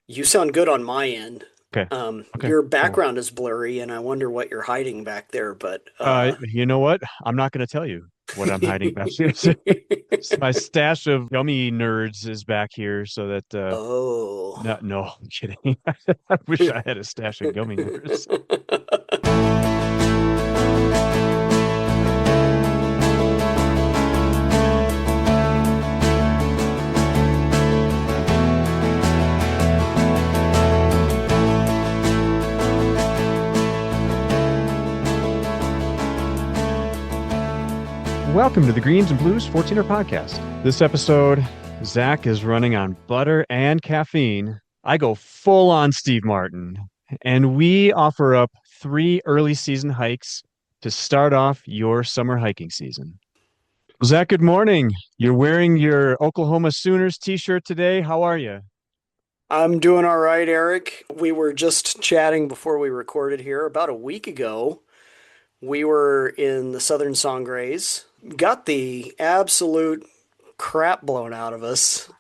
You sound good on my end. Okay. Okay. Your Cool. background is blurry, and I wonder what you're hiding back there. But You know what? I'm not going to tell you what I'm hiding back here. My stash of gummy nerds is back here, so that oh, no, I'm kidding. I wish I had a stash of gummy nerds. Welcome to the Greens and Blues 14er podcast. This episode, Zach is running on butter and caffeine. I go full on Steve Martin, and we offer up 3 early season hikes to start off your summer hiking season. Zach, good morning. You're wearing your Oklahoma Sooners t-shirt today. How are you? I'm doing all right, Eric. We were just chatting before we recorded here about a week ago. We were in the Southern Sangres, got the absolute crap blown out of us.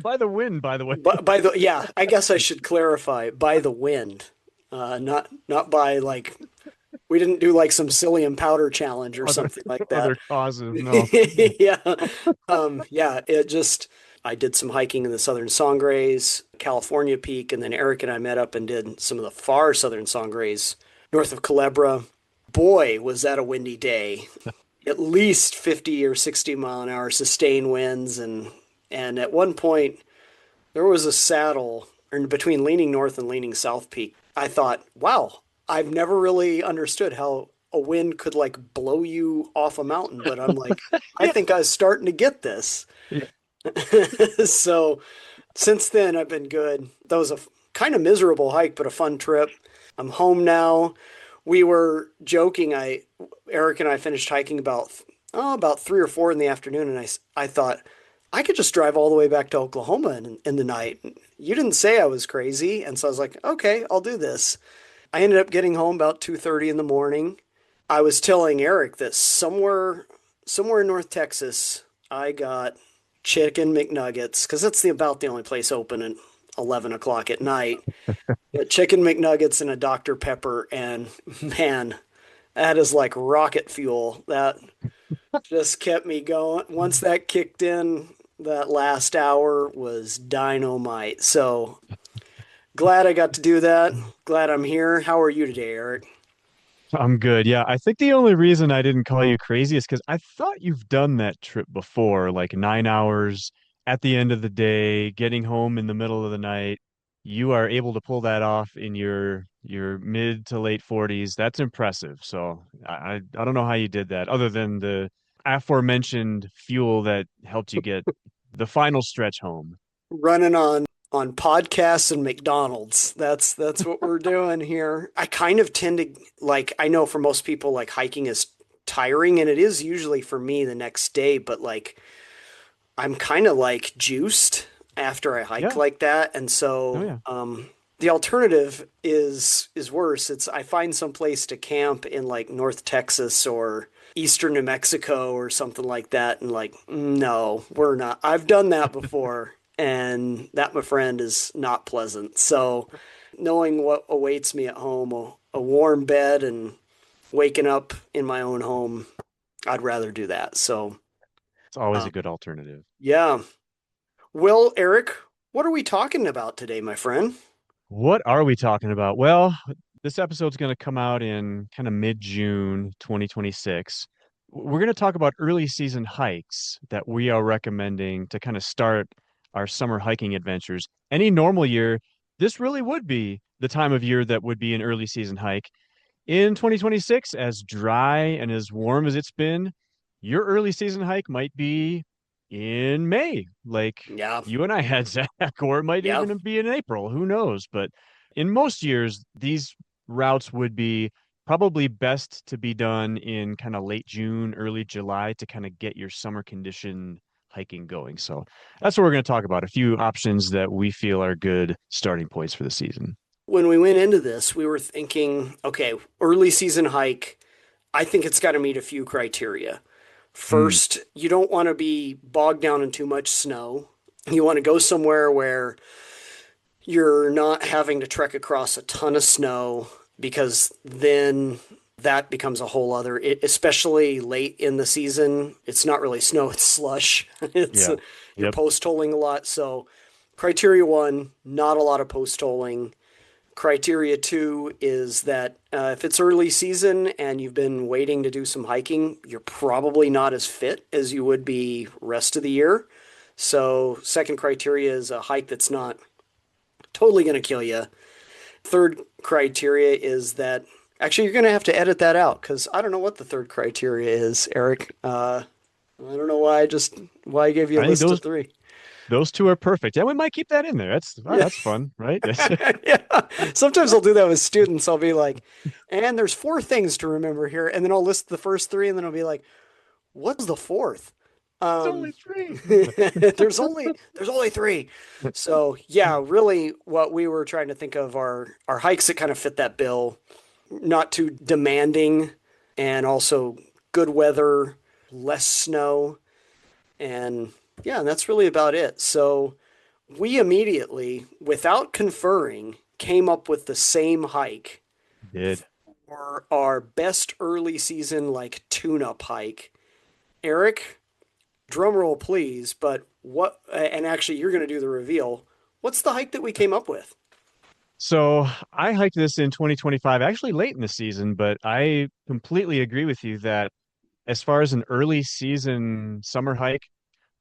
By the wind, by the way. By the yeah, I guess I should clarify by the wind, not by like we didn't do like some psyllium powder challenge or Other something like other that. causes, no. Yeah. Yeah, it just I did some hiking in the Southern Sangres, California Peak, and then Eric and I met up and did some of the far Southern Sangres north of Culebra. Boy, was that a windy day. At least 50 or 60 mile an hour sustained winds and at one point there was a saddle in between leaning north and leaning south peak. I thought, wow, I've never really understood how a wind could like blow you off a mountain, but I'm like, I Yeah. think I was starting to get this. Yeah. So since then, I've been good. That was a kind of miserable hike, but a fun trip. I'm home now. We were joking. Eric and I finished hiking about 3 or 4 in the afternoon, and I thought I could just drive all the way back to Oklahoma in the night. You didn't say I was crazy, and so I was like, okay, I'll do this. I ended up getting home about 2:30 in the morning. I was telling Eric that somewhere in North Texas, I got chicken McNuggets because that's about the only place open at 11 o'clock at night. Chicken McNuggets and a Dr. Pepper, and man, that is like rocket fuel. That just kept me going. Once that kicked in, that last hour was dynamite. So glad I got to do that. Glad I'm here. How are you today, Eric? I'm good. Yeah, I think the only reason I didn't call you crazy is because I thought you've done that trip before, like 9 hours at the end of the day, getting home in the middle of the night. You are able to pull that off in your mid to late 40s. That's impressive. So I don't know how you did that, other than the aforementioned fuel that helped you get the final stretch home. Running on podcasts and McDonald's. That's what we're doing here. I kind of tend to like I know for most people like hiking is tiring and it is usually for me the next day, but like I'm kind of like juiced after I hike Yeah. like that, and Oh so yeah. the alternative is worse. It's I find some place to camp in like North Texas or Eastern New Mexico or something like that, and like no, we're not. I've done that before, and that, my friend, is not pleasant. So knowing what awaits me at home, a warm bed and waking up in my own home, I'd rather do that. So It's always a um, good alternative. yeah. Well, Eric, what are we talking about today, my friend? What are we talking about? Well, this episode's going to come out in kind of mid-June 2026. We're going to talk about early season hikes that we are recommending to kind of start our summer hiking adventures. Any normal year, this really would be the time of year that would be an early season hike. In 2026, as dry and as warm as it's been, your early season hike might be in May, like Yeah, you and I had, Zach, or it might yeah. even be in April. Who knows? But in most years, these routes would be probably best to be done in kind of late June, early July to kind of get your summer condition hiking going. So that's what we're going to talk about. A few options that we feel are good starting points for the season. When we went into this, we were thinking, okay, early season hike, I think it's got to meet a few criteria. Hmm. First, you don't want to be bogged down in too much snow. You want to go somewhere where You're not having to trek across a ton of snow because then that becomes a whole other, especially late in the season. It's not really snow, it's slush. It's Yeah. you're Yep. post holing a lot. So, criteria one, not a lot of post holing. Criteria two is that if it's early season and you've been waiting to do some hiking, you're probably not as fit as you would be rest of the year. So, second criteria is a hike that's not totally going to kill you. Third criteria is that actually you're going to have to edit that out because I don't know what the third criteria is, Eric. I don't know why I gave you a I think list those of three. those two are perfect. And we might keep that in there. Yeah. That's fun, right? Yeah. Sometimes I'll do that with students. I'll be like, and there's four things to remember here, and then I'll list the first three, and then I'll be like, what's the fourth? It's only Um, three. there's only three. So yeah, really, what we were trying to think of are hikes that kind of fit that bill, not too demanding, and also good weather, less snow, and yeah, that's really about it. So we immediately, without conferring, came up with the same hike Did. for our best early season like tune-up hike. Eric, drum roll please, but what and actually you're going to do the reveal. What's the hike that we came up with? So I hiked this in 2025, actually late in the season, but I completely agree with you that as far as an early season summer hike,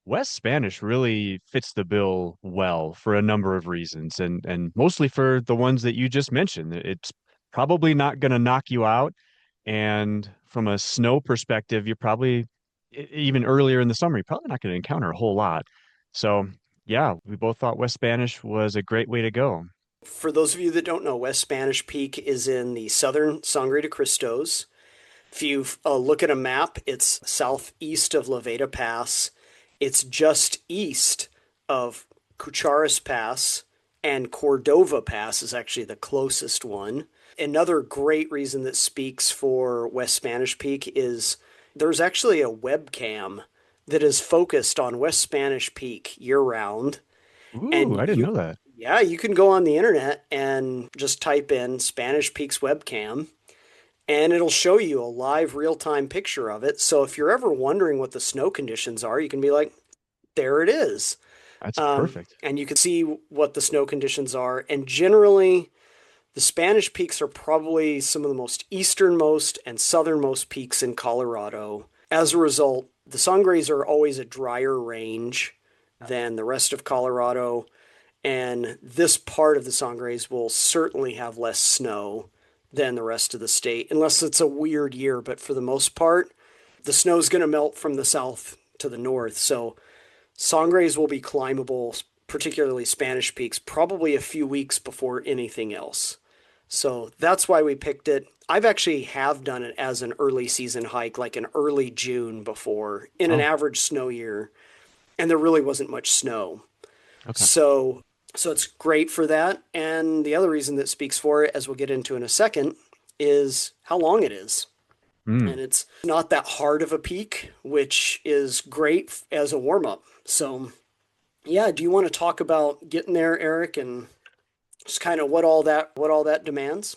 West Spanish really fits the bill well for a number of reasons, and mostly for the ones that you just mentioned. It's probably not going to knock you out, and from a snow perspective, you're probably even earlier in the summer, you're probably not going to encounter a whole lot. So, yeah, we both thought West Spanish was a great way to go. For those of you that don't know, West Spanish Peak is in the southern Sangre de Cristos. If you look at a map, it's southeast of La Veta Pass. It's just east of Cucharas Pass, and Cordova Pass is actually the closest one. Another great reason that speaks for West Spanish Peak is there's actually a webcam that is focused on West Spanish Peak year round. Ooh, And I didn't know that. yeah, you can go on the internet and just type in Spanish Peaks webcam and it'll show you a live real time picture of it. So if you're ever wondering what the snow conditions are, you can be like, there it is. That's perfect. And you can see what the snow conditions are. And generally, the Spanish peaks are probably some of the most easternmost and southernmost peaks in Colorado. As a result, the Sangres are always a drier range than the rest of Colorado. And this part of the Sangres will certainly have less snow than the rest of the state, unless it's a weird year. But for the most part, the snow's going to melt from the south to the north. So Sangres will be climbable, particularly Spanish Peaks, probably a few weeks before anything else. So that's why we picked it. I've actually have done it as an early season hike, like an early June before, in an Oh, average snow year, and there really wasn't much snow. okay. So so it's great for that. And the other reason that speaks for it, as we'll get into in a second, is how long it is. Mm. And it's not that hard of a peak, which is great as a warm up. So yeah, do you want to talk about getting there, Eric, and just kind of what all that demands?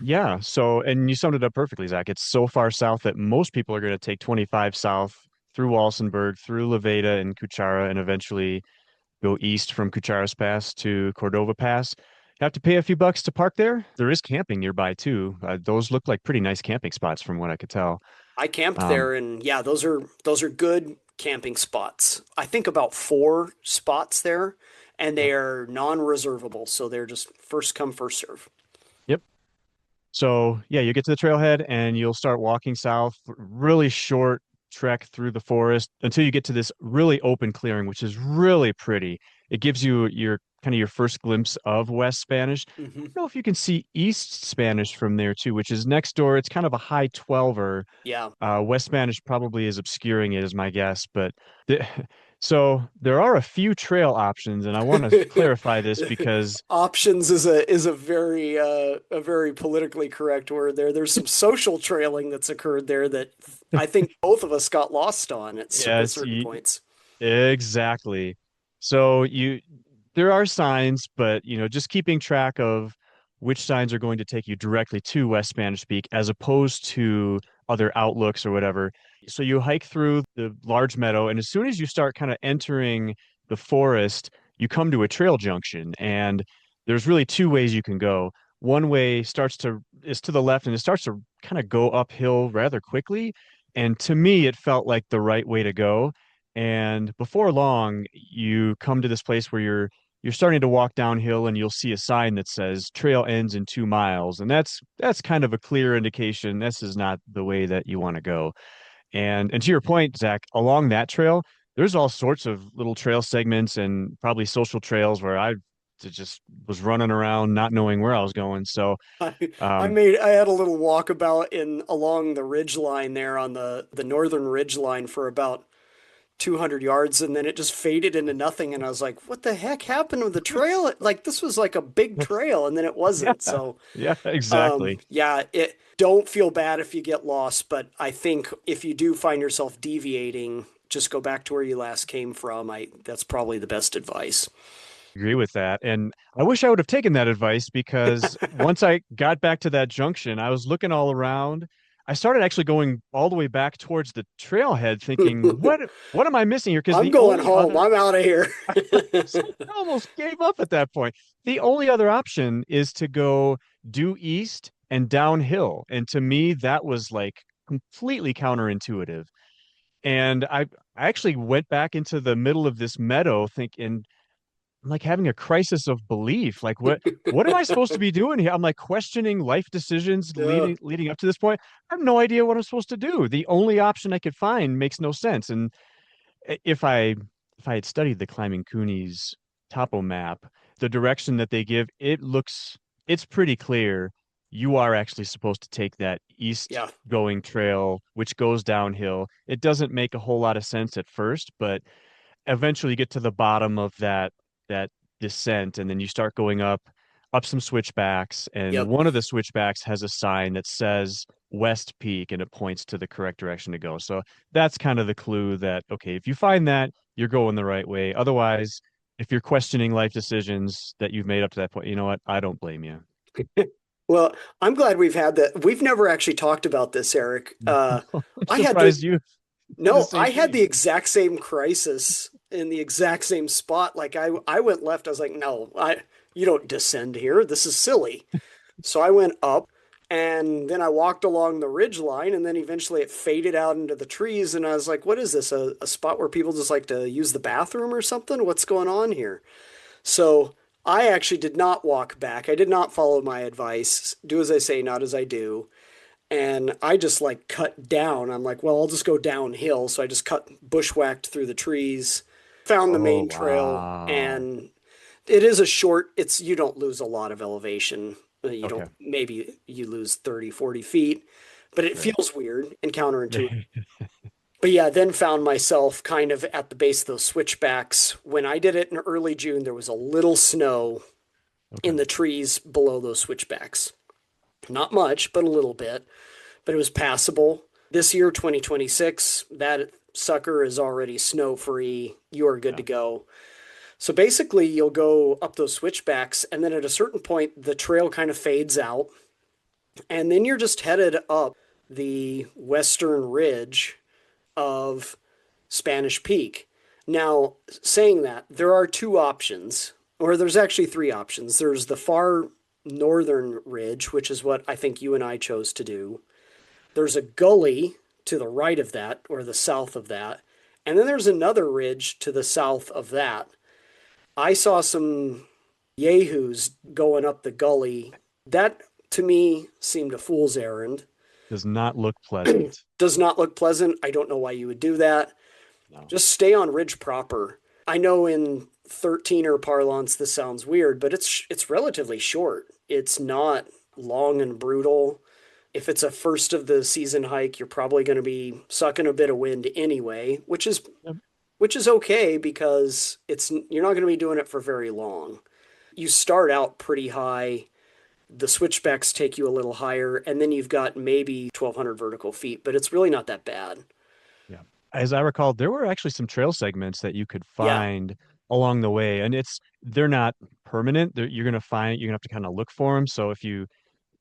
Yeah. So, and you summed it up perfectly, Zach. It's so far south that most people are going to take 25 south through Walsenburg, through La Veta and Cuchara, and eventually go east from Cucharas Pass to Cordova Pass. You have to pay a few bucks to park there. There is camping nearby too. Those look like pretty nice camping spots from what I could tell. I camped Um, there, and yeah, those are good camping spots. I think about four spots there, and they yep. are non-reservable, so they're just first come, first serve. Yep. So yeah, you get to the trailhead and you'll start walking south, really short trek through the forest until you get to this really open clearing, which is really pretty. It gives you your kind of your first glimpse of West Spanish. I Hmm. don't know if you can see East Spanish from there too, which is next door. It's kind of a high 12er. Yeah. West Spanish probably is obscuring it, is my guess. But the, so there are a few trail options, and I want to clarify this because Options is a very politically correct word there. There's some social trailing that's occurred there that I think both of us got lost on at yes, certain points. exactly. So there are signs, but just keeping track of which signs are going to take you directly to West Spanish Peak as opposed to other outlooks or whatever. So you hike through the large meadow, and as soon as you start kind of entering the forest, you come to a trail junction, and there's really two ways you can go. One way is to the left, and it starts to kind of go uphill rather quickly. And to me, it felt like the right way to go. And before long, you come to this place where you're starting to walk downhill, and you'll see a sign that says trail ends in 2 miles. And that's kind of a clear indication this is not the way that you want to go. And to your point, Zach, along that trail, there's all sorts of little trail segments and probably social trails where I just was running around not knowing where I was going. So I, um I had a little walkabout in along the ridge line there on the northern ridge line for about 200 yards, and then it just faded into nothing, and I was like, what the heck happened with the trail? Like, this was like a big trail, and then it yeah, wasn't. So yeah, exactly. yeah, it don't feel bad if you get lost, but I think if you do find yourself deviating, just go back to where you last came from. I That's probably the best advice. Agree with that. And I wish I would have taken that advice, because once I got back to that junction, I was looking all around. I started actually going all the way back towards the trailhead thinking, what am I missing here? Because I'm the going only home. other I'm out of here. I almost gave up at that point. The only other option is to go due east and downhill. And to me, that was like completely counterintuitive. And I actually went back into the middle of this meadow thinking, I'm like having a crisis of belief. Like, what am I supposed to be doing here? I'm like questioning life decisions Yeah. leading up to this point. I have no idea what I'm supposed to do. The only option I could find makes no sense. And if I had studied the Climbing Coonies topo map, the direction that they give, it's pretty clear. You are actually supposed to take that east Yeah. going trail, which goes downhill. It doesn't make a whole lot of sense at first, but eventually you get to the bottom of that descent, and then you start going up some switchbacks, and Yep. one of the switchbacks has a sign that says West Peak, and it points to the correct direction to go. So that's kind of the clue that, okay, if you find that, you're going the right way. Otherwise, if you're questioning life decisions that you've made up to that point, you know what? I don't blame you. Well, I'm glad we've had that. We've never actually talked about this, Eric. I'm I had the surprised you did the No, same I had thing. the exact same crisis in the exact same spot. Like I went left. I was like, no, you don't descend here. This is silly. So I went up, and then I walked along the ridge line, and then eventually it faded out into the trees. And I was like, what is this? A spot where people just like to use the bathroom or something? What's going on here? So I actually did not walk back. I did not follow my advice. Do as I say, not as I do. And I just like cut down. I'm like, well, I'll just go downhill. So I just bushwhacked through the trees, found the Oh, main trail, wow. and it is a short, you don't lose a lot of elevation. You don't, Okay. maybe you lose 30, 40 feet, but it Right. feels weird and counterintuitive. But yeah, then found myself kind of at the base of those switchbacks. When I did it in early June, there was a little snow in Okay. the trees below those switchbacks. Not much, but a little bit, but it was passable. This year, 2026, that sucker is already snow free. You are good Yeah. to go. So basically, you'll go up those switchbacks, and then at a certain point, the trail kind of fades out, and then you're just headed up the western ridge of Spanish Peak. Now, saying that, there are two options, or there's actually three options. There's the far northern ridge, which is what I think you and I chose to do. There's a gully to the right of that, or the south of that. And then there's another ridge to the south of that. I saw some yahoos going up the gully. That to me seemed a fool's errand. Does not look pleasant. Does not look pleasant. I don't know why you would do that. No. Just stay on ridge proper. I know in 13er parlance this sounds weird, but it's relatively short. It's not long and brutal. If it's a first of the season hike, you're probably going to be sucking a bit of wind anyway, Yep. which is okay because it's you're not going to be doing it for very long. You start out pretty high. The switchbacks take you a little higher, and then you've got maybe 1,200 vertical feet, but it's really not that bad. Yeah. As I recall, there were actually some trail segments that you could Yeah, find along the way, and they're not permanent. You're gonna find you're gonna have to kind of look for them. So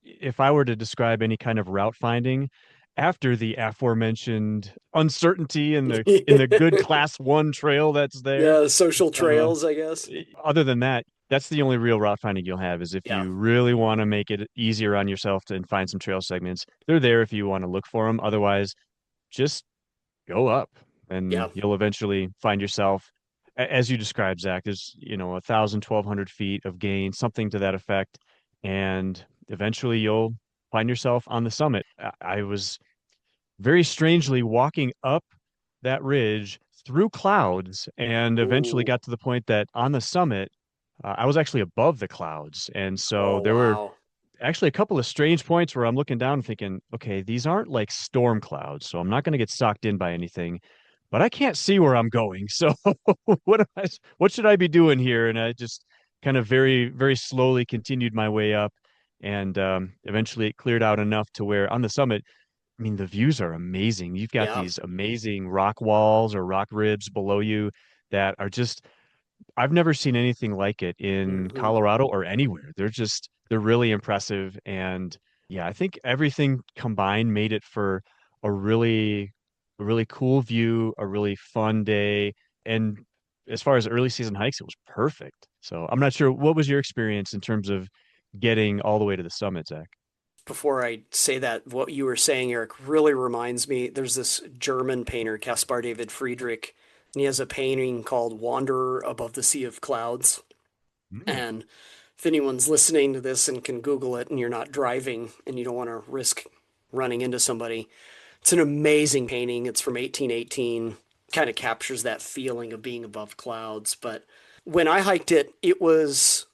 if I were to describe any kind of route finding after the aforementioned uncertainty in the good class one trail that's there, Yeah, social uh, trails, I guess. other than that, that's the only real route finding you'll have is if Yeah. you really want to make it easier on yourself to and find some trail segments. They're there if you want to look for them. Otherwise, just go up and Yeah. you'll eventually find yourself, as you described, Zach, there's, 1,000, 1,200 feet of gain, something to that effect. And eventually you'll find yourself on the summit. I was very strangely walking up that ridge through clouds and eventually Ooh. got to the point that on the summit, I was actually above the clouds. And so Oh, there were wow. actually a couple of strange points where I'm looking down and thinking, okay, these aren't like storm clouds, so I'm not going to get sucked in by anything, but I can't see where I'm going. So what should I be doing here? And I just kind of very, very slowly continued my way up. And eventually it cleared out enough to where on the summit, I mean, the views are amazing. You've got Yeah. these amazing rock walls or rock ribs below you that are just I've never seen anything like it in Hmm. Colorado or anywhere. They're really impressive. And yeah, I think everything combined made it for a really cool view, a really fun day. And as far as early season hikes, it was perfect. So I'm not sure what was your experience in terms of getting all the way to the summit, Zach? Before I say that, what you were saying, Eric, really reminds me. There's this German painter, Caspar David Friedrich, and he has a painting called Wanderer Above the Sea of Clouds. Mm. And if anyone's listening to this and can Google it and you're not driving and you don't want to risk running into somebody, it's an amazing painting. It's from 1818. Kind of captures that feeling of being above clouds. But when I hiked it, it was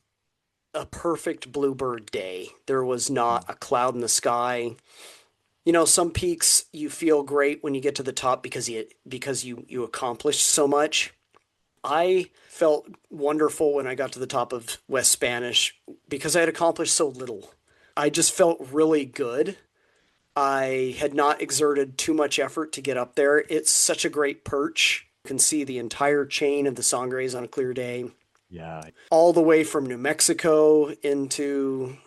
a perfect bluebird day. There was not a cloud in the sky. Some peaks you feel great when you get to the top because you accomplished so much. I felt wonderful when I got to the top of West Spanish because I had accomplished so little. I just felt really good. I had not exerted too much effort to get up there. It's such a great perch. You can see the entire chain of the Sangres on a clear day, Yeah. all the way from New Mexico into,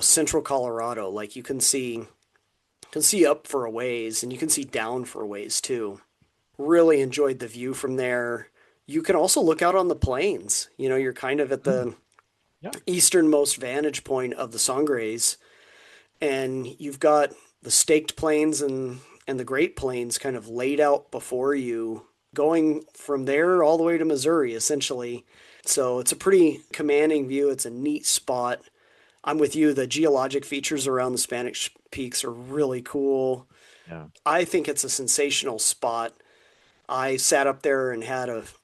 central Colorado. Like you can see up for a ways and you can see down for a ways too. Really enjoyed the view from there. You can also look out on the plains. You're kind of at Mm. the Yeah. easternmost vantage point of the Sangres, and you've got the Staked Plains and the Great Plains kind of laid out before you, going from there all the way to Missouri, essentially. So it's a pretty commanding view. It's a neat spot. I'm with you. The geologic features around the Spanish Peaks are really cool. Yeah. I think it's a sensational spot. I sat up there and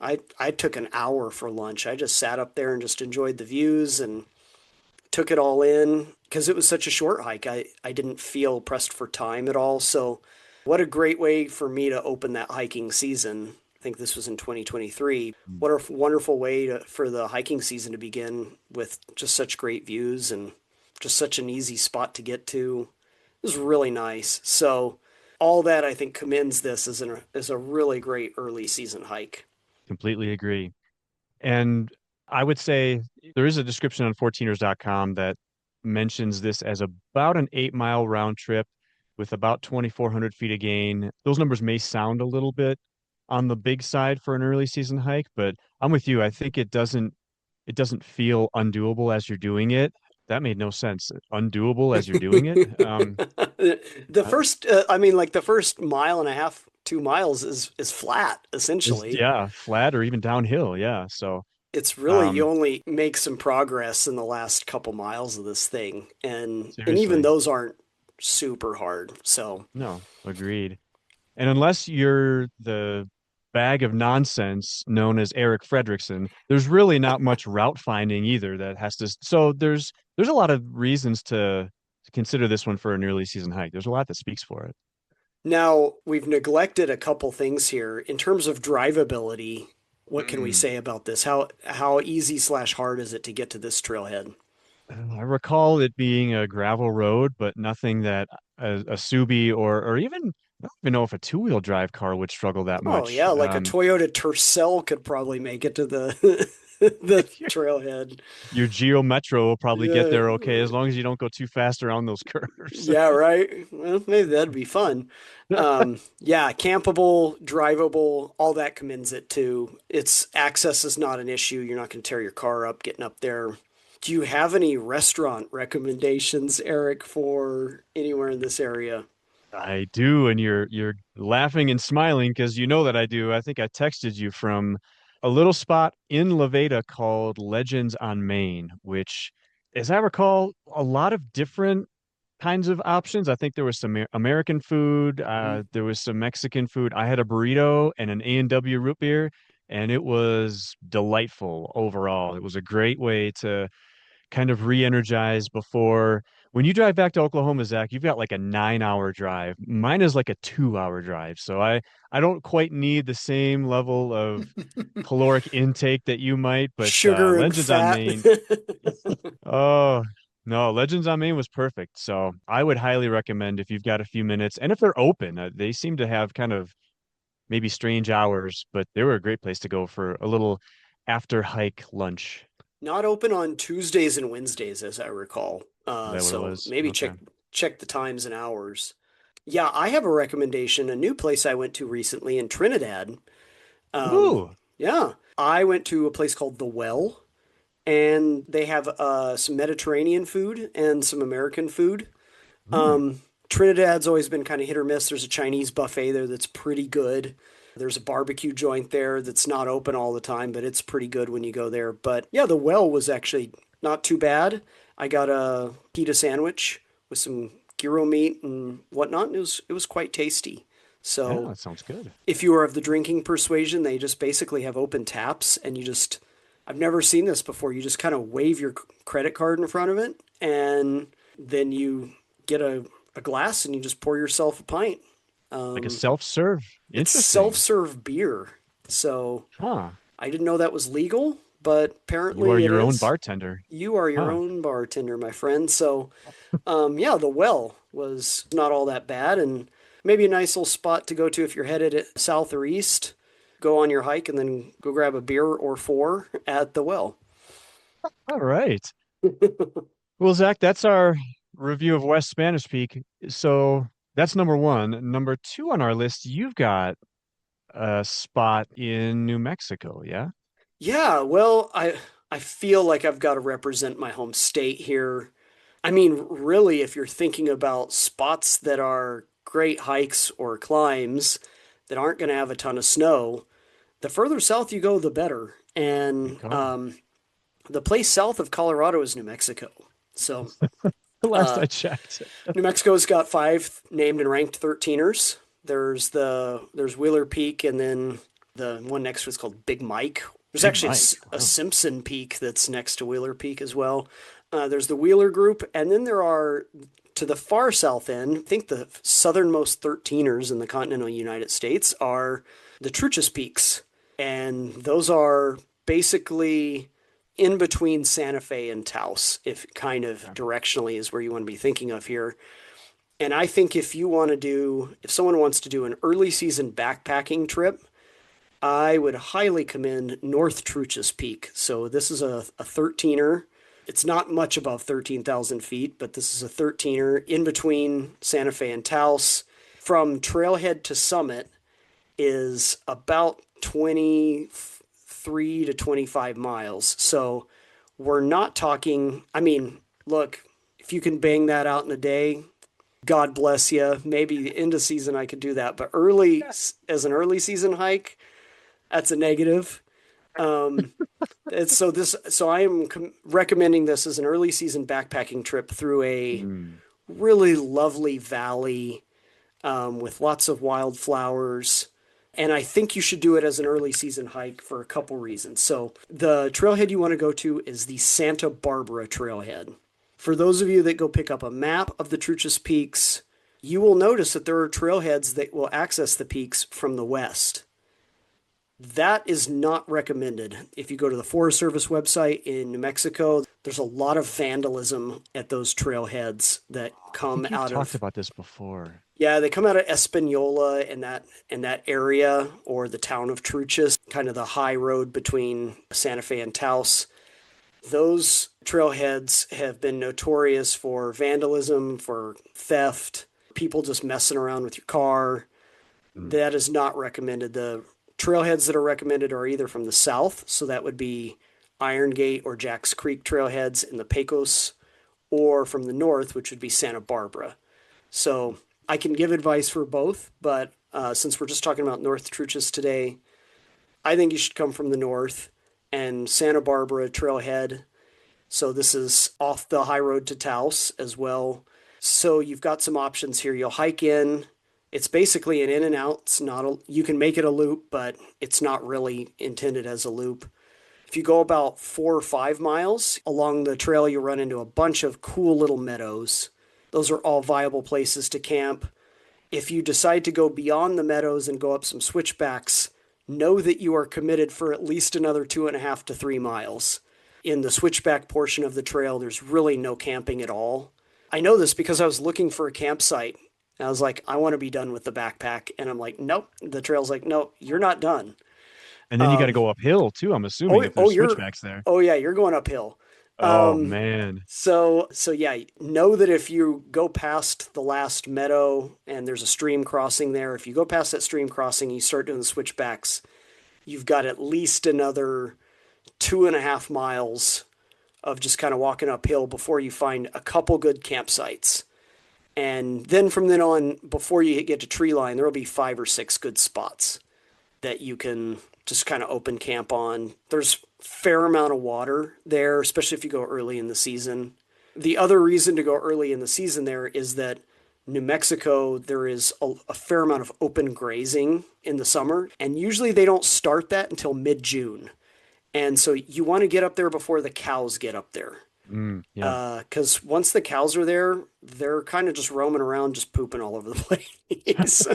I took an hour for lunch. I just sat up there and just enjoyed the views and took it all in because it was such a short hike. I didn't feel pressed for time at all. So, what a great way for me to open that hiking season. I think this was in 2023. Mm. What a wonderful way for the hiking season to begin with just such great views and just such an easy spot to get to. It was really nice. So, all that I think commends this as a really great early season hike. Completely agree. And I would say there is a description on 14ers.com that mentions this as about an 8 mile round trip with about 2,400 feet of gain. Those numbers may sound a little bit on the big side for an early season hike, but I'm with you. I think it doesn't feel undoable as you're doing it. That made no sense. Undoable as you're doing it. The I- first, I mean, like the first mile and a half, 2 miles is flat is essentially. yeah, flat or even downhill. Yeah. So, It's really you um, only make some progress in the last couple miles of this thing, and even seriously, those aren't super hard. So no, agreed. And unless you're the bag of nonsense known as Eric Fredrickson, there's really not much route finding either that has to. So there's a lot of reasons to consider this one for an early season hike. There's a lot that speaks for it. now we've neglected a couple things here in terms of drivability. What can we Mm. say about this? How easy slash hard is it to get to this trailhead? I recall it being a gravel road, but nothing that a Subi or even I don't even know if a two-wheel drive car would struggle that Oh much. yeah, like a Toyota Tercel could probably make it to the the trailhead. Your Geo Metro will probably get Yeah, there okay as long as you don't go too fast around those curves. yeah, right. Well, maybe that'd be fun. Yeah, campable, drivable, all that commends it too. Its access is not an issue. You're not going to tear your car up getting up there. Do you have any restaurant recommendations, Eric, for anywhere in this area? I do, and you're laughing and smiling because you know that I do. I think I texted you from a little spot in Levada called Legends on Main, which, as I recall, a lot of different kinds of options. I think there was some American food, Mhm. there was some Mexican food. I had a burrito and an A&W root beer, and it was delightful overall. It was a great way to kind of re-energize before when you drive back to Oklahoma, Zach, you've got like a 9 hour drive. Mine is like a 2 hour drive. So I don't quite need the same level of caloric intake that you might, but Sugar and Legends on fat. Main, oh no, Legends on Main was perfect. So I would highly recommend if you've got a few minutes and if they're open, they seem to have kind of maybe strange hours, but they were a great place to go for a little after hike lunch. Not open on Tuesdays and Wednesdays, as I recall. Is that what it So was? maybe Okay. check the times and hours. Yeah, I have a recommendation. A new place I went to recently in Trinidad. Um, Ooh. yeah, I went to a place called The Well, and they have some Mediterranean food and some American food. Mm. Trinidad's always been kind of hit or miss. There's a Chinese buffet there that's pretty good. There's a barbecue joint there that's not open all the time, but it's pretty good when you go there. But yeah, the well was actually not too bad. I got a pita sandwich with some gyro meat and whatnot, and it was quite tasty. Yeah, So that sounds good. if you are of the drinking persuasion, they just basically have open taps, and I've never seen this before. You just kind of wave your credit card in front of it, and then you get a glass and you just pour yourself a pint. Like a Um, self-serve. it's Interesting. self-serve beer. So Huh. I didn't know that was legal, but You are apparently it your own is. bartender. You are your Huh. own bartender, my friend. So, yeah, the well was not all that bad, and maybe a nice little spot to go to if you're headed south or east. Go on your hike and then go grab a beer or four at the well. All right. Well, Zach, that's our review of West Spanish Peak. So that's number one. Number two on our list, you've got a spot in New Mexico, yeah? Yeah, well, I feel like I've got to represent my home state here. I mean, really, if you're thinking about spots that are great hikes or climbs that aren't going to have a ton of snow, the further south you go, the better. Good And call. the place south of Colorado is New Mexico. So The last uh, I checked. New Mexico's got five named and ranked 13ers. There's Wheeler Peak, and then the one next to it's called Big Mike. There's Big actually Mike. a Wow. Simpson Peak that's next to Wheeler Peak as well. There's the Wheeler Group, and then there are to the far south end. I think the southernmost 13ers in the continental United States are the Truchas Peaks, and those are basically in between Santa Fe and Taos, if kind of Yeah. directionally is where you want to be thinking of here. And I think if someone wants to do an early season backpacking trip, I would highly commend North Truchas Peak. So this is a 13er. It's not much above 13,000 feet, but this is a 13er in between Santa Fe and Taos. From trailhead to summit is about 23 to 25 miles. So we're not talking, I mean, look, if you can bang that out in a day, God bless you. Maybe end of season I could do that, but as an early season hike, that's a negative. Um, so I am recommending this as an early season backpacking trip through a Mm. really lovely valley with lots of wildflowers. And I think you should do it as an early season hike for a couple reasons. So the trailhead you want to go to is the Santa Barbara Trailhead. For those of you that go pick up a map of the Truchas Peaks, you will notice that there are trailheads that will access the peaks from the west. That is not recommended. If you go to the Forest Service website in New Mexico, there's a lot of vandalism at those trailheads that I come think you've out talked of, about this before. yeah, they come out of Espanola and that area, or the town of Truchas, kind of the high road between Santa Fe and Taos. Those trailheads have been notorious for vandalism, for theft, people just messing around with your car. Mm. That is not recommended. The trailheads that are recommended are either from the south, so that would be Iron Gate or Jacks Creek trailheads in the Pecos, or from the north, which would be Santa Barbara. So I can give advice for both, but since we're just talking about North Truchas today, I think you should come from the north and Santa Barbara trailhead. So this is off the high road to Taos as well. So you've got some options here. You'll hike in. It's basically an in and out. It's not a, you can make it a loop, but it's not really intended as a loop. If you go about 4 or 5 miles along the trail, you run into a bunch of cool little meadows. Those are all viable places to camp. If you decide to go beyond the meadows and go up some switchbacks, know that you are committed for at least another 2.5 to 3 miles. In the switchback portion of the trail, there's really no camping at all. I know this because I was looking for a campsite. And I was like, I want to be done with the backpack. And I'm like, nope. The trail's like, no, you're not done. And then you got to Um, go uphill too, I'm assuming, oh, if oh, there's switchbacks there. yeah, you're going uphill. Oh Um, man. so yeah, know that if you go past the last meadow and there's a stream crossing there, if you go past that stream crossing, you start doing the switchbacks, you've got at least another 2.5 miles of just kind of walking uphill before you find a couple good campsites. And then from then on, before you get to tree line, there will be 5 or 6 good spots that you can just kind of open camp on. There's a fair amount of water there, especially if you go early in the season. The other reason to go early in the season there is that New Mexico, there is a fair amount of open grazing in the summer, and usually they don't start that until mid-June. And so you want to get up there before the cows get up there. Yeah. Because once the cows are there, they're kind of just roaming around, just pooping all over the place.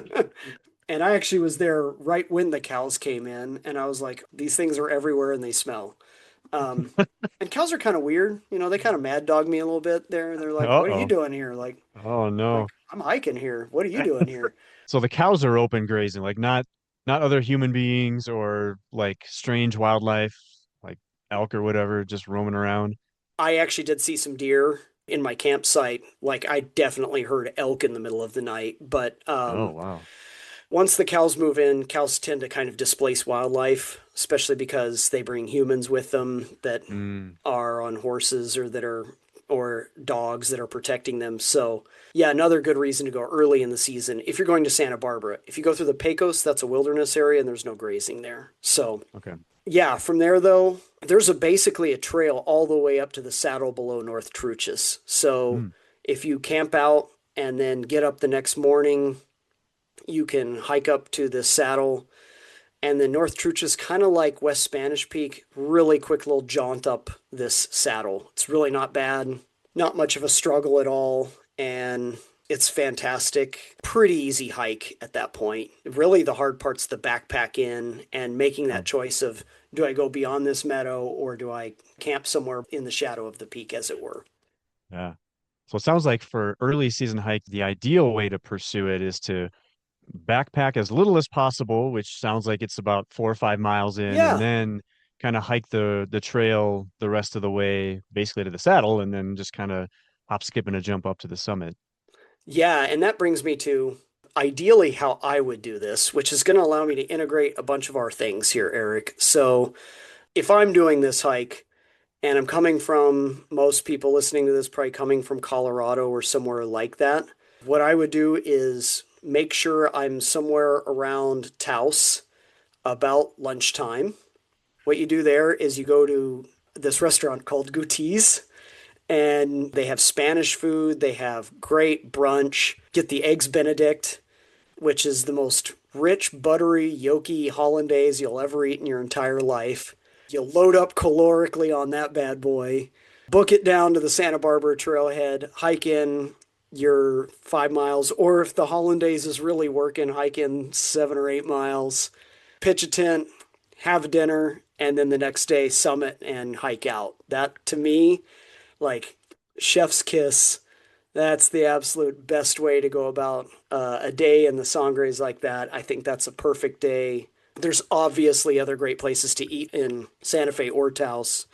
And I actually was there right when the cows came in, and I was like, these things are everywhere and they smell. Um, and cows are kind of weird, they kind of mad dog me a little bit there. They're like, "What are you Uh-oh. doing here?" Oh no. I'm hiking here. What are you doing here? So the cows are open grazing, like not other human beings or like strange wildlife, like elk or whatever, just roaming around. I actually did see some deer in my campsite. Like I definitely heard elk in the middle of the night, but Oh wow. once the cows move in, cows tend to kind of displace wildlife, especially because they bring humans with them that Mm, are on horses or dogs that are protecting them. So, yeah, another good reason to go early in the season if you're going to Santa Barbara. If you go through the Pecos, that's a wilderness area and there's no grazing there. So, okay. yeah, from there though, there's basically a trail all the way up to the saddle below North Truchas. So, Mm, if you camp out and then get up the next morning, you can hike up to the saddle, and then North Truchas, kind of like West Spanish Peak, really quick little jaunt up this saddle. It's really not bad, not much of a struggle at all, and it's fantastic. Pretty easy hike at that point. Really, the hard part's the backpack in and making that oh, choice of, do I go beyond this meadow or do I camp somewhere in the shadow of the peak, as it were? yeah. So it sounds like for early season hike, the ideal way to pursue it is to backpack as little as possible, which sounds like it's about 4 or 5 miles in, and Yeah, then kind of hike the trail the rest of the way, basically to the saddle, and then just kind of hop, skip, and a jump up to the summit. yeah, and that brings me to ideally how I would do this, which is going to allow me to integrate a bunch of our things here, Eric. So if I'm doing this hike and I'm coming from, most people listening to this probably coming from Colorado or somewhere like that, what I would do is make sure I'm somewhere around Taos about lunchtime. What you do there is you go to this restaurant called Guti's, and they have Spanish food. They have great brunch. Get the eggs Benedict, which is the most rich, buttery, yolky hollandaise you'll ever eat in your entire life. You load up calorically on that bad boy, book it down to the Santa Barbara trailhead, hike in your 5 miles, or if the hollandaise is really working, hike in 7 or 8 miles, pitch a tent, have dinner, and then the next day summit and hike out. That to me, like chef's kiss. That's the absolute best way to go about a day in the Sangres like that. I think that's a perfect day. There's obviously other great places to eat in Santa Fe or Taos,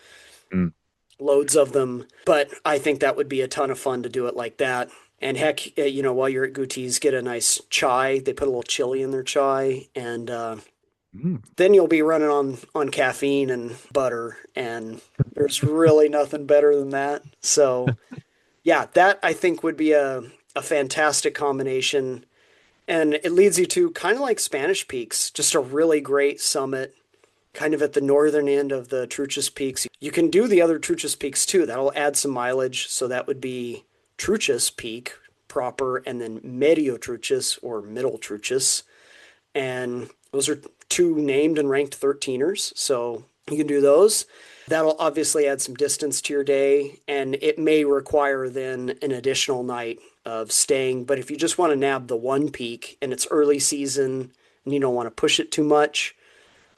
Mm. loads of them, but I think that would be a ton of fun to do it like that. And heck, while you're at Gutierrez, get a nice chai. They put a little chili in their chai, and Mm. then you'll be running on caffeine and butter, and there's really nothing better than that. So yeah, that I think would be a fantastic combination. And it leads you to kind of like Spanish Peaks, just a really great summit, kind of at the northern end of the Truchas Peaks. You can do the other Truchas Peaks too. That'll add some mileage. So that would be Truchas Peak proper, and then Medio Truchas or Middle Truchas. And those are two named and ranked 13ers. So you can do those. That'll obviously add some distance to your day, and it may require then an additional night of staying. But if you just want to nab the one peak and it's early season and you don't want to push it too much,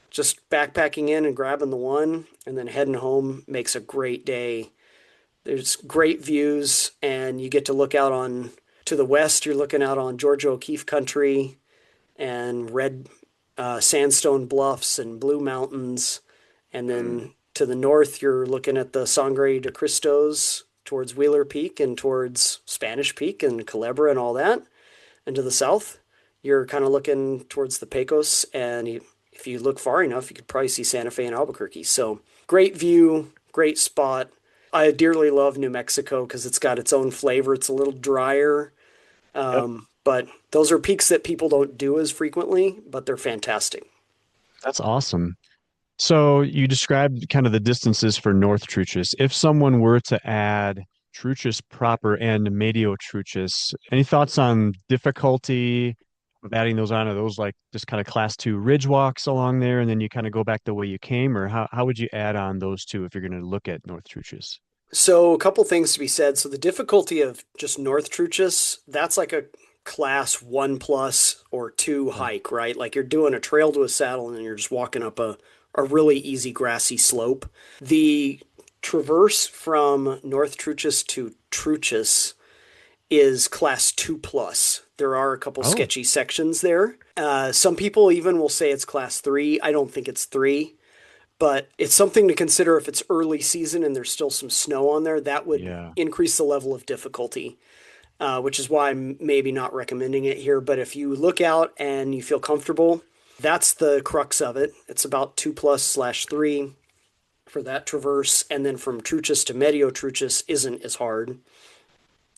just backpacking in and grabbing the one and then heading home makes a great day. There's great views, and you get to look out on to the west. You're looking out on Georgia O'Keeffe country and red sandstone bluffs and blue mountains. And then to the north, you're looking at the Sangre de Cristos towards Wheeler Peak and towards Spanish Peak and Culebra and all that. And to the south, you're kind of looking towards the Pecos. And if you look far enough, you could probably see Santa Fe and Albuquerque. So great view, great spot. I dearly love New Mexico because it's got its own flavor. It's a little drier, Yep. but those are peaks that people don't do as frequently, but they're fantastic. That's awesome. So you described kind of the distances for North Truchas. If someone were to add Truchas proper and Medio Truchas, any thoughts on difficulty of adding those on? Are those like just kind of class two ridge walks along there, and then you kind of go back the way you came, or how would you add on those two if you're going to look at North Truchas? So a couple things to be said. So the difficulty of just North Truchas, that's like a class 1+ or 2 Yeah. hike, right? Like you're doing a trail to a saddle and then you're just walking up a really easy grassy slope. The traverse from North Truchas to Truchas is class 2+. There are a couple Oh, sketchy sections there. Some people even will say it's class 3. I don't think it's 3, but it's something to consider if it's early season and there's still some snow on there. That would yeah. increase the level of difficulty, which is why I'm maybe not recommending it here. But if you look out and you feel comfortable, that's the crux of it. It's about 2+/3 for that traverse. And then from Truchas to Medio Truchas isn't as hard.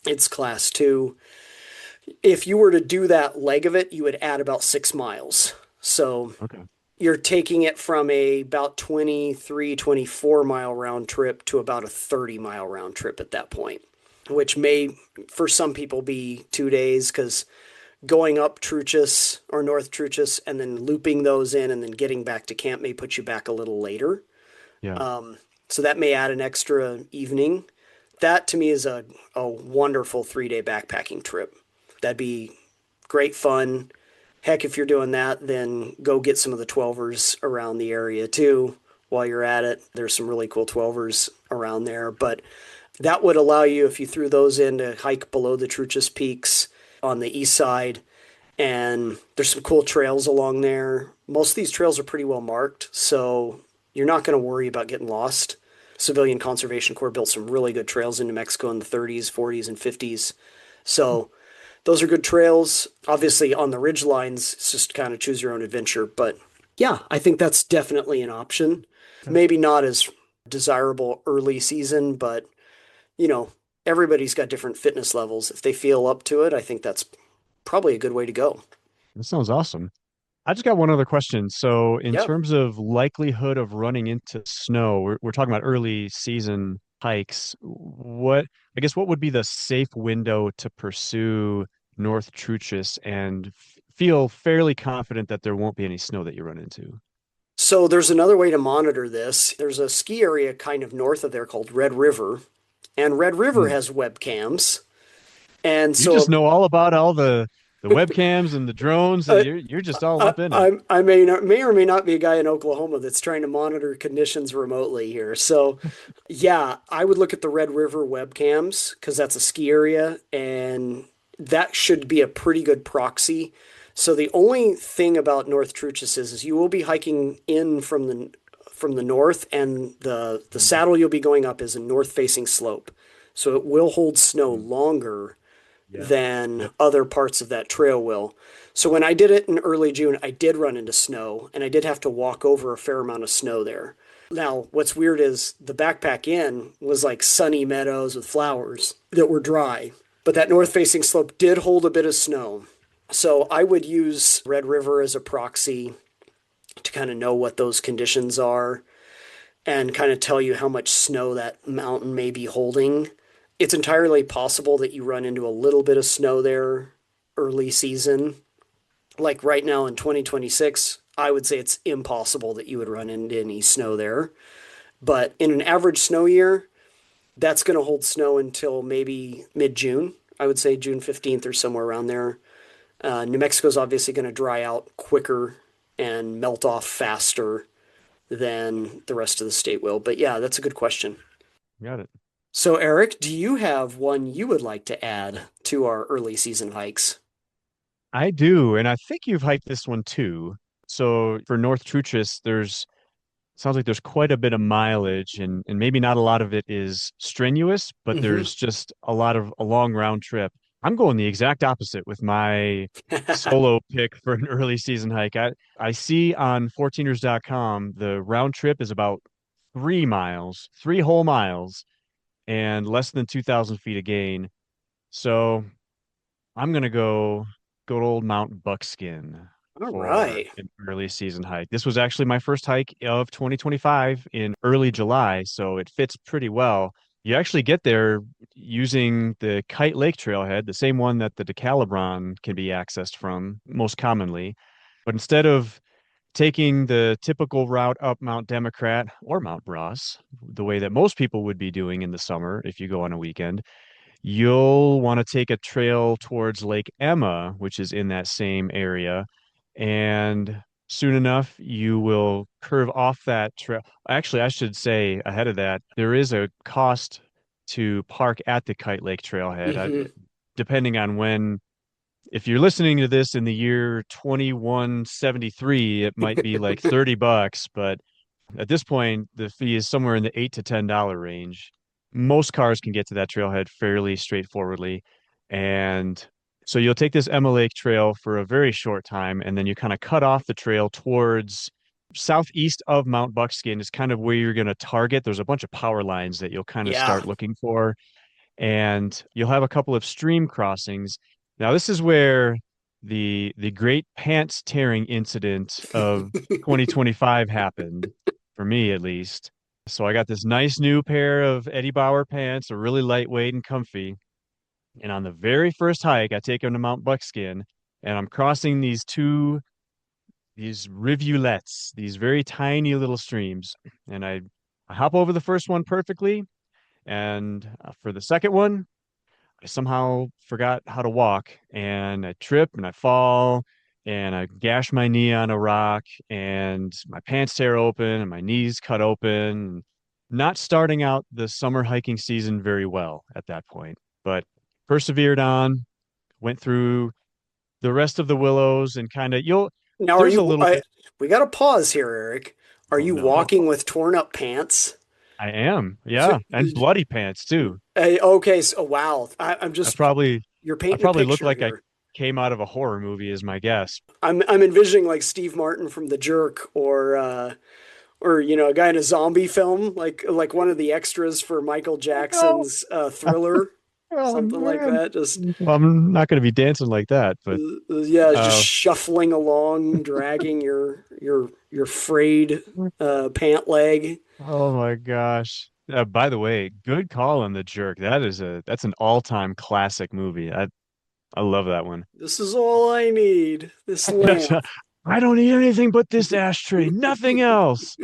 It's class 2. If you were to do that leg of it, you would add about 6 miles. So Okay. you're taking it from a about 23, 24 mile round trip to about a 30 mile round trip at that point, which may for some people be 2 days because going up Truchas or North Truchas and then looping those in and then getting back to camp may put you back a little later. Yeah. So that may add an extra evening. That to me is a wonderful 3 day backpacking trip. That'd be great fun. Heck, if you're doing that, then go get some of the 12ers around the area too while you're at it. There's some really cool 12ers around there. But that would allow you, if you threw those in, to hike below the Truchas Peaks on the east side. And there's some cool trails along there. Most of these trails are pretty well marked, so you're not going to worry about getting lost. Civilian Conservation Corps built some really good trails in New Mexico in the 30s, 40s, and 50s. So those are good trails. Obviously, on the ridge lines, it's just kind of choose your own adventure. But yeah, I think that's definitely an option. Okay. Maybe not as desirable early season, but you know, everybody's got different fitness levels. If they feel up to it, I think that's probably a good way to go. That sounds awesome. I just got one other question. So, in Yeah. terms of likelihood of running into snow, we're talking about early season hikes. I guess, what would be the safe window to pursue North Truchas and feel fairly confident that there won't be any snow that you run into? So there's another way to monitor this. There's a ski area kind of north of there called Red River, and Red River Hmm. has webcams. And You just so know all about all the the webcams and the drones. Uh, You're just all up in it. I may or may not be a guy in Oklahoma that's trying to monitor conditions remotely here. So, yeah, I would look at the Red River webcams because that's a ski area, and that should be a pretty good proxy. So the only thing about North Truchas is you will be hiking in from the north, and the Mm, saddle you'll be going up is a north facing slope. So it will hold snow mm. longer Yeah. than Yep. other parts of that trail will. So when I did it in early June, I did run into snow and I did have to walk over a fair amount of snow there. Now, what's weird is the backpack in was like sunny meadows with flowers that were dry, but that north facing slope did hold a bit of snow. So I would use Red River as a proxy to kind of know what those conditions are and kind of tell you how much snow that mountain may be holding. It's entirely possible that you run into a little bit of snow there early season. Like right now in 2026, I would say it's impossible that you would run into any snow there. But in an average snow year, that's going to hold snow until maybe mid June. I would say June 15th or somewhere around there. New Mexico's obviously going to dry out quicker and melt off faster than the rest of the state will. But yeah, that's a good question. Got it. So, Eric, do you have one you would like to add to our early season hikes? I do, and I think you've hiked this one too. So for North Truchas, there's sounds like there's quite a bit of mileage, and maybe not a lot of it is strenuous, but Hmm. there's just a lot of a long round trip. I'm going the exact opposite with my solo pick for an early season hike. I see on 14ers.com the round trip is about 3 miles, 3 whole miles, and less than 2,000 feet of gain. So I'm gonna go to old Mount Buckskin All for right. an early season hike. This was actually my first hike of 2025 in early July, so it fits pretty well. You actually get there using the Kite Lake trailhead, the same one that the DeCalibron can be accessed from most commonly. But instead of taking the typical route up Mount Democrat or Mount Ross, the way that most people would be doing in the summer if you go on a weekend, you'll want to take a trail towards Lake Emma, which is in that same area. And soon enough, you will curve off that trail. Actually, I should say ahead of that, there is a cost to park at the Kite Lake trailhead. Hmm. Depending on when, if you're listening to this in the year 2173, it might be like $30, but at this point, the fee is somewhere in the $8 to $10 range. Most cars can get to that trailhead fairly straightforwardly. And so you'll take this Emma Lake Trail for a very short time, and then you kind of cut off the trail towards southeast of Mount Buckskin is kind of where you're going to target. There's a bunch of power lines that you'll kind of Yeah. start looking for, and you'll have a couple of stream crossings. Now, this is where the great pants tearing incident of 2025 happened, for me at least. So I got this nice new pair of Eddie Bauer pants, are really lightweight and comfy. And on the very first hike, I take them to Mount Buckskin, and I'm crossing these rivulets, these very tiny little streams. And I hop over the first one perfectly, and for the second one, I somehow forgot how to walk, and I trip and I fall and I gash my knee on a rock, and my pants tear open and my knees cut open. Not starting out the summer hiking season very well at that point, but persevered on, went through the rest of the willows and kind of Now, are there's a you? little bit. We got to pause here, Eric. Are Oh you no. walking with torn up pants? I am. So, Yeah, and bloody pants too. okay. So, wow. I'm I just probably you're I painting a probably look picture like I here. came out of a horror movie is my guess. I'm envisioning like Steve Martin from The Jerk, or a guy in a zombie film, like one of the extras for Michael No. Jackson's Thriller, Oh something like man. that. Just Well, I'm not going to be dancing like that, but yeah, just uh shuffling along, dragging your frayed pant leg. oh my gosh. By the way, good call on The Jerk. That's an all-time classic movie. I love that one. This is all I need. This lamp. I don't need anything but this ashtray, nothing else.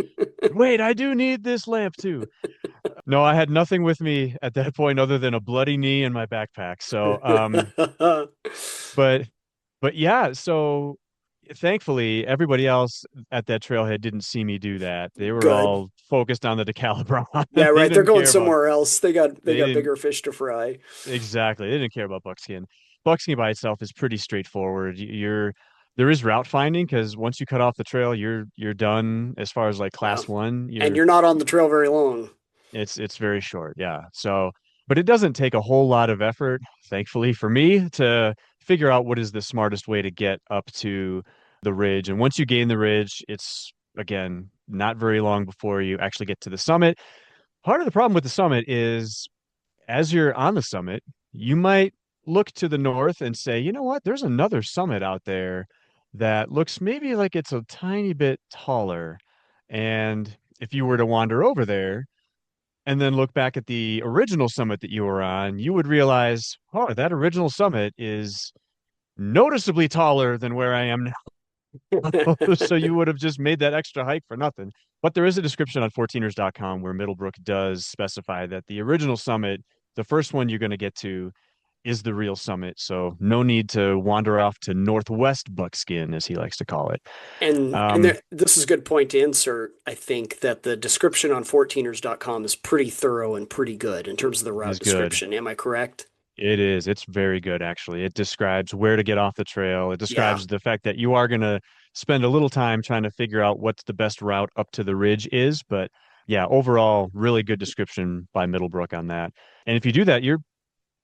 Wait, I do need this lamp too. No, I had nothing with me at that point other than a bloody knee and my backpack. So, but But yeah, so thankfully everybody else at that trailhead didn't see me do that. They were Good. all focused on the DeCalibron. Yeah, They right. They're didn't going care about somewhere else. They they got didn't bigger fish to fry. exactly. They didn't care about buckskin. Buckskin by itself is pretty straightforward. You're there is route finding because once you cut off the trail, you're done as far as like Yeah. class one. And You're you're not on the trail very long. it's very short, yeah. So, but it doesn't take a whole lot of effort, thankfully for me, to figure out what is the smartest way to get up to the ridge. And once you gain the ridge, it's again not very long before you actually get to the summit. Part of the problem with the summit is as you're on the summit, you might look to the north and say, you know what, there's another summit out there that looks maybe like it's a tiny bit taller. And if you were to wander over there, and then look back at the original summit that you were on, you would realize, oh, that original summit is noticeably taller than where I am now. So you would have just made that extra hike for nothing. But there is a description on 14ers.com where Middlebrook does specify that the original summit, the first one you're going to get to, is the real summit. So no need to wander off to Northwest Buckskin, as he likes to call it. And Um, there, this is a good point to insert. I think that the description on 14ers.com is pretty thorough and pretty good in terms of the it route is good. description. Am I correct? It is. It's very good, actually. It describes where to get off the trail. It Yeah. describes the fact that you are going to spend a little time trying to figure out what's the best route up to the ridge is. But yeah, overall, really good description by Middlebrook on that. And if you do that, you're,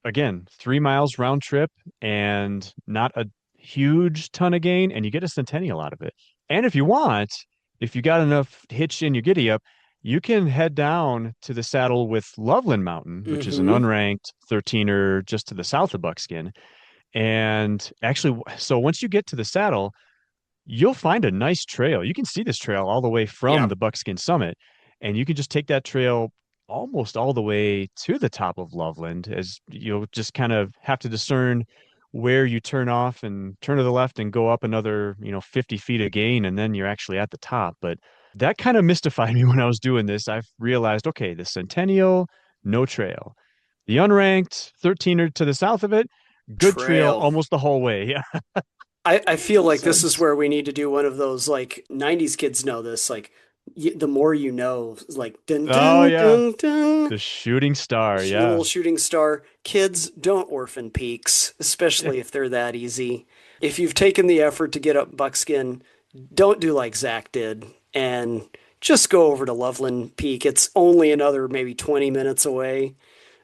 again, 3 miles round trip and not a huge ton of gain, and you get a centennial out of it. And if you want, if you got enough hitch in your giddy up, you can head down to the saddle with Loveland Mountain, which is an Mm-hmm. unranked 13er just to the south of Buckskin. And actually, so once you get to the saddle, you'll find a nice trail. You can see this trail all the way from Yeah. the Buckskin summit, and you can just take that trail almost all the way to the top of Loveland as you'll just kind of have to discern where you turn off and turn to the left and go up another, 50 feet of gain, and then you're actually at the top. But that kind of mystified me when I was doing this. I've realized, okay, the Centennial, no trail. The unranked 13er to the south of it, good trail Trail. almost the whole way. Yeah. I feel like So this is where we need to do one of those like 90s kids know this like the more you know like dun oh dun yeah. dun dun The shooting star, yeah. little shooting star kids don't orphan peaks especially if they're that easy. If you've taken the effort to get up Buckskin, don't do like Zach did and just go over to Loveland Peak. It's only another maybe 20 minutes away.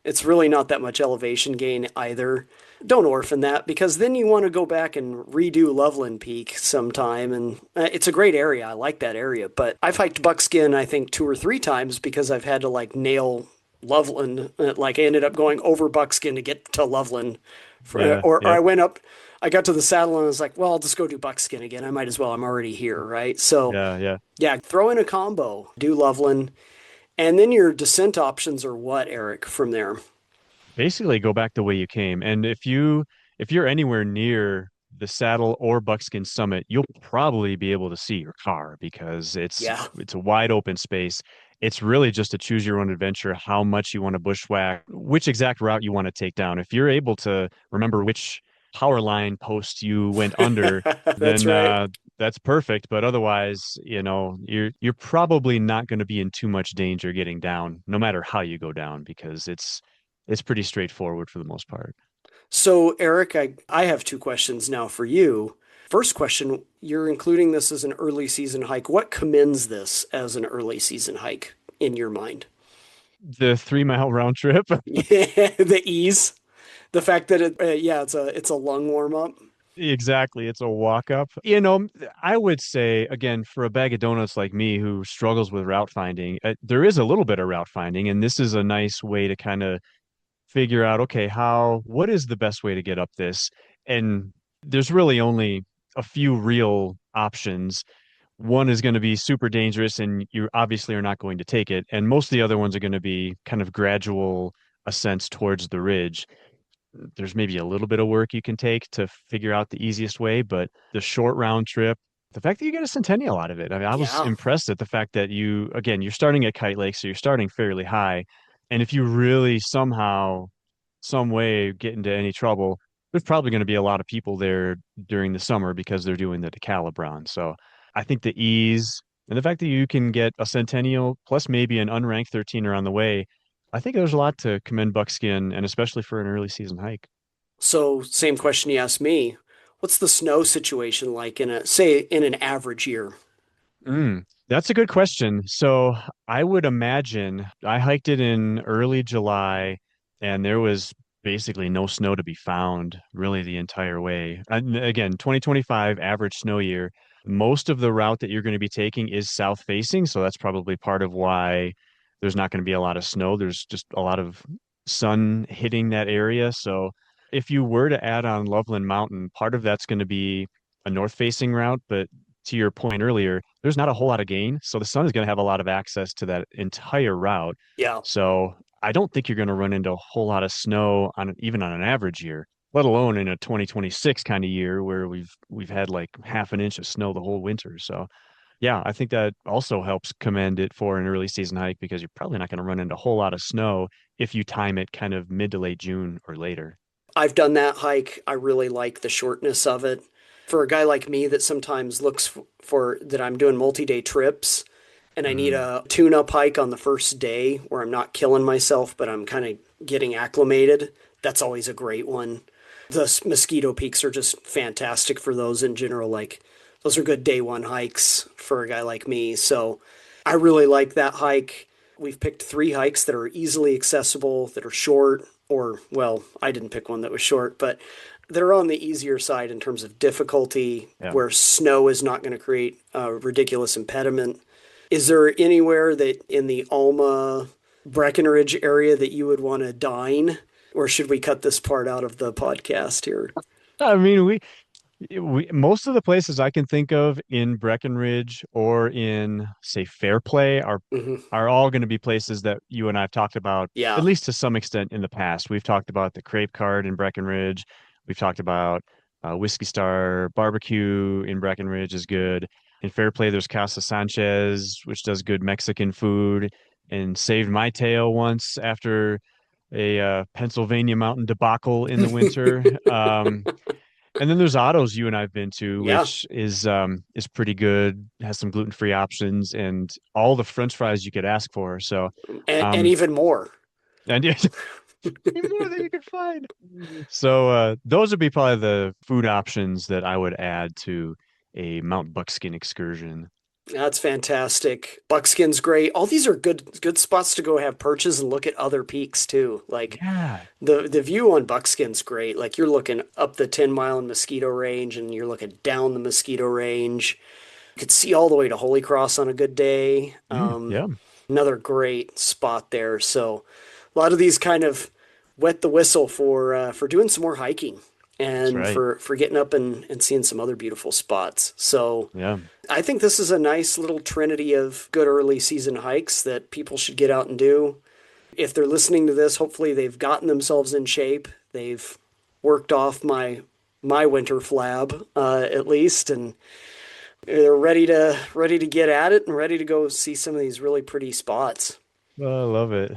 It's really not that much elevation gain either. Don't orphan that because then you want to go back and redo Loveland Peak sometime. And it's a great area. I like that area. But I've hiked Buckskin, I think, 2 or 3 times because I've had to like nail Loveland. Like I ended up going over Buckskin to get to Loveland. Yeah, Or I yep. went up, I got to the saddle and I was like, well, I'll just go do Buckskin again. I might as well. I'm already here. Right. So Yeah, yeah. yeah, throw in a combo, do Loveland. And then your descent options are what, Eric, from there? Basically go back the way you came. And if you're anywhere near the saddle or buckskin summit, you'll probably be able to see your car because it's Yeah. it's a wide open space. It's really just to choose your own adventure, how much you want to bushwhack, which exact route you want to take down. If you're able to remember which power line post you went under, That's then right. that's perfect. But otherwise, you're probably not going to be in too much danger getting down, no matter how you go down, because it's pretty straightforward for the most part. So, Eric, I have 2 questions now for you. First question, you're including this as an early season hike. What commends this as an early season hike in your mind? The 3 mile round trip. The ease, the fact that yeah, it's a lung warm up. Exactly. It's a walk up. I would say, again, for a bag of donuts like me who struggles with route finding, there is a little bit of route finding, and this is a nice way to kind of figure out, okay, what is the best way to get up this? And there's really only a few real options. One is going to be super dangerous, and you obviously are not going to take it. And most of the other ones are going to be kind of gradual ascents towards the ridge. There's maybe a little bit of work you can take to figure out the easiest way, but the short round trip, the fact that you get a centennial out of it, I mean, I was Yeah. impressed at the fact that again, you're starting at Kite Lake, so you're starting fairly high. And if you really somehow, some way get into any trouble, there's probably going to be a lot of people there during the summer because they're doing the Decalibron. So I think the ease and the fact that you can get a Centennial plus maybe an unranked 13er on the way, I think there's a lot to commend Buckskin and especially for an early season hike. So, same question you asked me. What's the snow situation like in a, say, in an average year? That's a good question. So I would imagine I hiked it in early July and there was basically no snow to be found really the entire way. And again, 2025 average snow year. Most of the route that you're going to be taking is south facing, so that's probably part of why there's not going to be a lot of snow. There's just a lot of sun hitting that area. So if you were to add on Loveland Mountain, part of that's going to be a north facing route, but to your point earlier, there's not a whole lot of gain. So the sun is going to have a lot of access to that entire route. Yeah. So I don't think you're going to run into a whole lot of snow on even on an average year, let alone in a 2026 kind of year where we've had like half an inch of snow the whole winter. So yeah, I think that also helps commend it for an early season hike because you're probably not going to run into a whole lot of snow if you time it kind of mid to late June or later. I've done that hike. I really like the shortness of it. For a guy like me that sometimes looks for that I'm doing multi-day trips and I need Mm. a tune-up hike on the first day where I'm not killing myself, but I'm kind of getting acclimated, that's always a great one. The Mosquito Peaks are just fantastic for those in general. Like, those are good day one hikes for a guy like me. So I really like that hike. We've picked three hikes that are easily accessible, that are short, or, well, I didn't pick one that was short, but they're on the easier side in terms of difficulty, Yeah. where snow is not going to create a ridiculous impediment. Is there anywhere that in the Alma Breckenridge area that you would want to dine? Or should we cut this part out of the podcast here? I mean, we most of the places I can think of in Breckenridge or in say Fairplay Hmm. are all going to be places that you and I have talked about at Yeah. least to some extent in the past. We've talked about the Crepe Cart in Breckenridge. We've talked about Whiskey Star Barbecue in Breckenridge is good. In Fairplay, there's Casa Sanchez, which does good Mexican food, and saved my tail once after a Pennsylvania mountain debacle in the winter. And then there's Otto's you and I've been to, Yeah. which is pretty good, has some gluten-free options and all the French fries you could ask for. So And um even more. and yeah, even more than you could find. So those would be probably the food options that I would add to a Mount Buckskin excursion. That's fantastic. Buckskin's great. All these are good spots to go have perches and look at other peaks too. Like, Yeah. the view on Buckskin's great. Like, you're looking up the 10 Mile and Mosquito Range and you're looking down the Mosquito Range. You could see all the way to Holy Cross on a good day. Yeah, Another great spot there. So a lot of these kind of wet the whistle for doing some more hiking that's and right. for getting up and seeing some other beautiful spots. So Yeah. I think this is a nice little trinity of good early season hikes that people should get out and do. If they're listening to this, hopefully they've gotten themselves in shape. They've worked off my winter flab at least, and they're ready to get at it and ready to go see some of these really pretty spots. Well, I love it.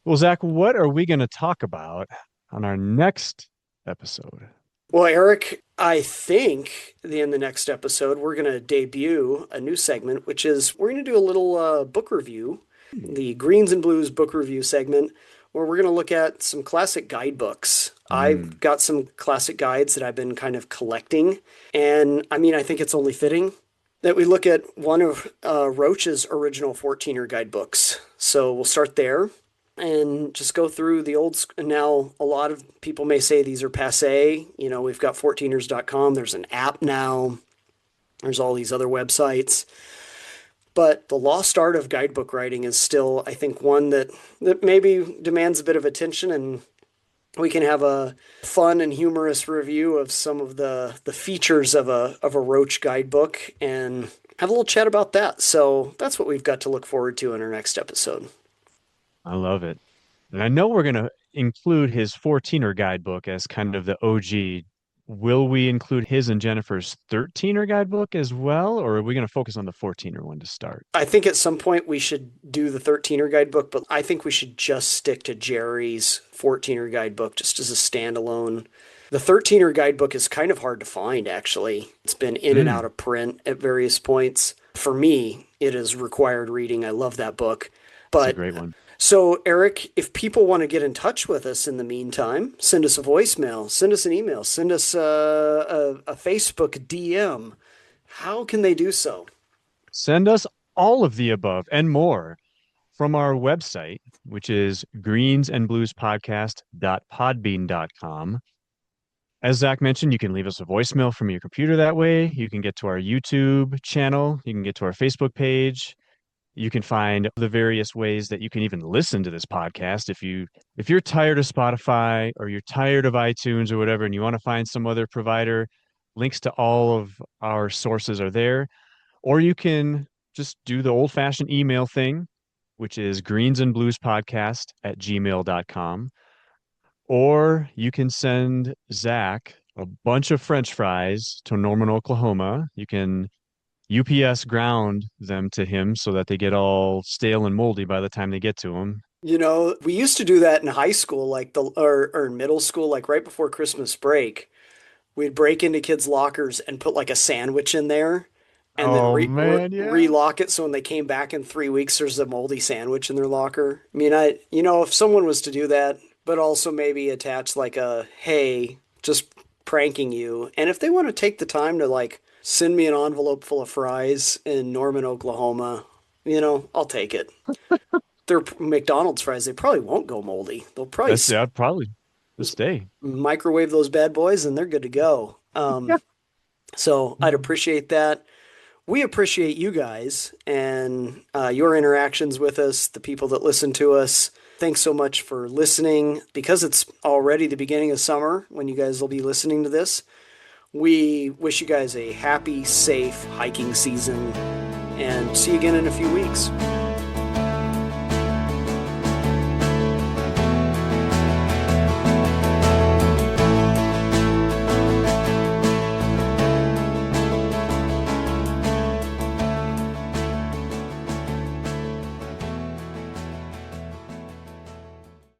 Well, Zach, what are we going to talk about on our next episode? Well, Eric, I think in the next episode we're going to debut a new segment, which is we're going to do a little book review, the Greens and Blues book review segment, where we're going to look at some classic guidebooks. I've Mm. got some classic guides that I've been kind of collecting, and I mean, I think it's only fitting that we look at one of Roach's original 14er guidebooks. So we'll start there and just go through the old. Now, a lot of people may say these are passe. You know, we've got 14ers.com. There's an app now. There's all these other websites. But the lost art of guidebook writing is still, I think, one that maybe demands a bit of attention, and we can have a fun and humorous review of some of the features of a Roach guidebook and have a little chat about that. So that's what we've got to look forward to in our next episode. I love it. And I know we're going to include his 14er guidebook as kind of the OG will we include his and Jennifer's 13er guidebook as well, or are we going to focus on the 14er one to start? I think at some point we should do the 13er guidebook, but I think we should just stick to Jerry's 14er guidebook just as a standalone. The 13er guidebook is kind of hard to find, actually. It's been in and out of print at various points. For me, it is required reading. I love that book. It's a But great one. so, Eric, if people want to get in touch with us in the meantime, send us a voicemail, send us an email, send us a Facebook DM. How can they do so? Send us all of the above and more from our website, which is greensandbluespodcast.podbean.com. As Zach mentioned, you can leave us a voicemail from your computer that way. You can get to our YouTube channel. You can get to our Facebook page. You can find the various ways that you can even listen to this podcast. If you're tired of Spotify or you're tired of iTunes or whatever, and you want to find some other provider, links to all of our sources are there. Or you can just do the old-fashioned email thing, which is greensandbluespodcast@gmail.com. Or you can send Zach a bunch of French fries to Norman, Oklahoma. You can UPS ground them to him so that they get all stale and moldy by the time they get to him. You know, we used to do that in high school, or in middle school, like right before Christmas break. We'd break into kids' lockers and put like a sandwich in there and then Oh man, yeah. relock it so when they came back in 3 weeks, there's a moldy sandwich in their locker. I mean, if someone was to do that, but also maybe attach like a, hey, just pranking you. And if they want to take the time to like send me an envelope full of fries in Norman, Oklahoma, I'll take it. They're McDonald's fries. They probably won't go moldy. They'll probably That's yeah, probably this day. microwave those bad boys and they're good to go. So I'd appreciate that. We appreciate you guys and your interactions with us, the people that listen to us. Thanks so much for listening. Because it's already the beginning of summer when you guys will be listening to this, we wish you guys a happy, safe hiking season and see you again in a few weeks.